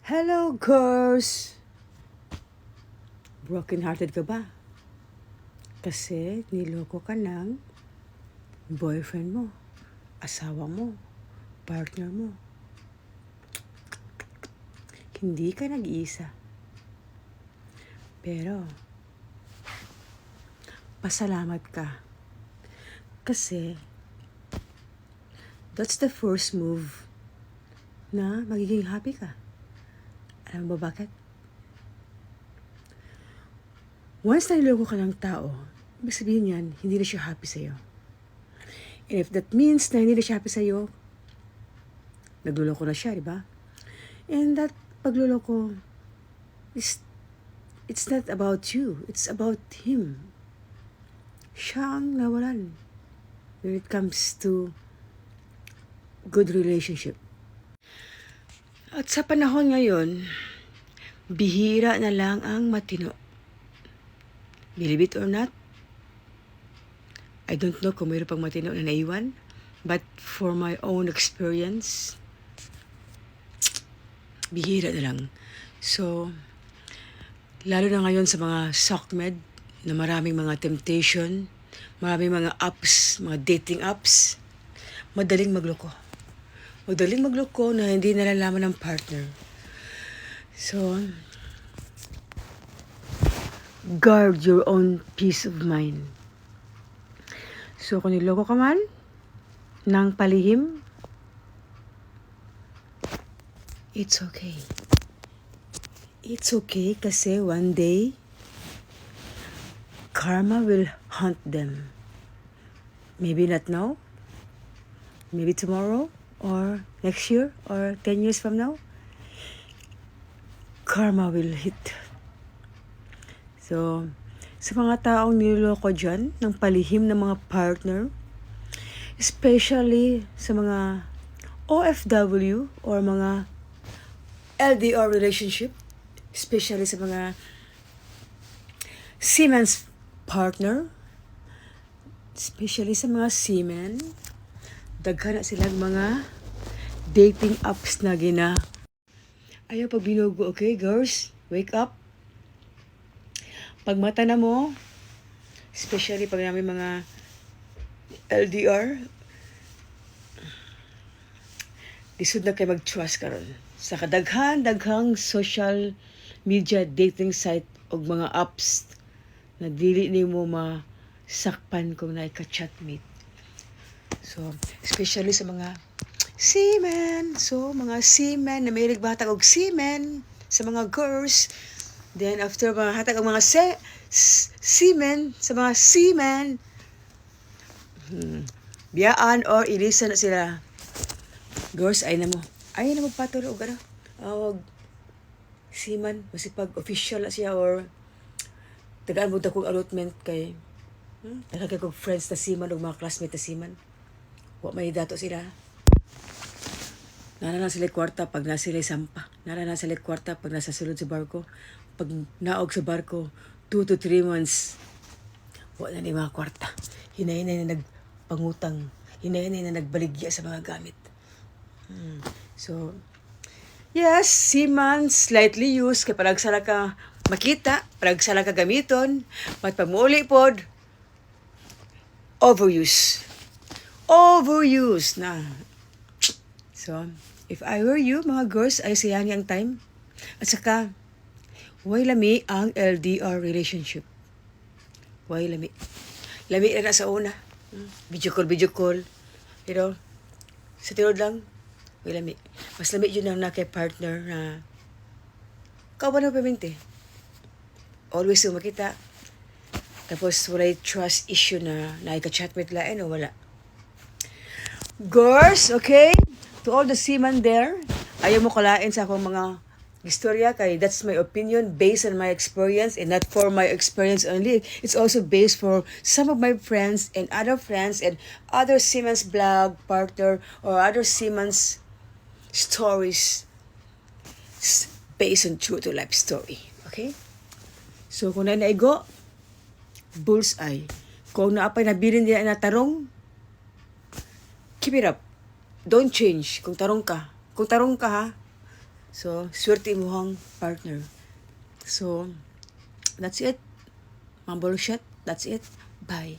Hello, girls! Broken-hearted ka ba? Kasi niloko ka ng boyfriend mo, asawa mo, partner mo. Hindi ka nag-iisa. Pero, pasalamat ka. Kasi, that's the first move na magiging happy ka. Alam mo ba bakit? Once na niloko ka ng tao, ibig sabihin yan, hindi na siya happy sa'yo. And if that means na hindi na siya happy sa'yo, nagluloko na siya, di ba? And that pagluloko, it's not about you. It's about him. Siya ang nawalan when it comes to good relationship. At sa panahon ngayon, bihira na lang ang matino. Believe it or not, I don't know kung mayroon pang matino na naiwan, but for my own experience, bihira na lang. So, lalo na ngayon sa mga SOCMED, na maraming mga temptation, maraming mga apps, mga dating apps, madaling magloko. Madaling magloko na hindi nalalaman ng partner. So, guard your own peace of mind. So, kung niloko ka man ng palihim, it's okay. It's okay kasi one day, karma will hunt them. Maybe not now, maybe tomorrow, or next year, or 10 years from now, karma will hit. So, sa mga taong niloloko dyan, ng palihim ng mga partner, especially sa mga OFW or mga LDR relationship, especially sa mga seamen's partner, especially sa mga seamen, daghan na silang mga dating apps na ayaw pag binugo, okay girls? Wake up. Pag mata na mo, especially pag namin mga LDR, lisod na kayo mag-trust karon sa daghang social media dating site o mga apps na dili ni mo masakpan kung naika-chatmate. So, especially sa mga seamen. So, mga seamen na may nagbatag og seamen sa mga girls. Then, after mga hatag ang mga seamen sa mga seamen, biyaan or ilisan na sila. Girls, ay na mo paturo o gano'n. Seaman, masipag official na siya or tagaan mo kong allotment kay nakagay kong friends na seaman o mga classmate na seaman. Wa may dato sila. Nara na sila kwarta pag nasa sila sampa. Nara na sila kwarta pag nasa sulod sa barko. Pag naog sa barko, 2 to 3 months, wala na mga kwarta. Hinay-hinay na nagpangutang. Hinay-hinay na nagbaligya sa mga gamit. So, yes, seaman slightly used kay parang sala ka makita, parang sala ka gamiton, but pag muuli pod, overuse. Overuse na. So, if I were you, mga girls, ay sayang ang time. At saka, way lami ang LDR relationship. Way lami. Lami na sa una. Video call. Pero, sa tinod lang, way lami. Mas lami yun ang partner na kauban na paminte. Always yung makita. Tapos, wala trust issue na naika-chatmate lain o wala. Girls, okay? To all the seamen there, ayaw mo kalain sa akong mga istorya kay that's my opinion based on my experience and not for my experience only. It's also based for some of my friends and other seamen's blog partner or other seamen's stories based on true to life story. Okay? So kung naigo, bullseye. Kung naapay nabilin nila na tarong, keep it up. Don't change kung tarong ka. Kung tarong ka ha, So, swerte mo hang partner. So, that's it. Mga bullshit. That's it. Bye.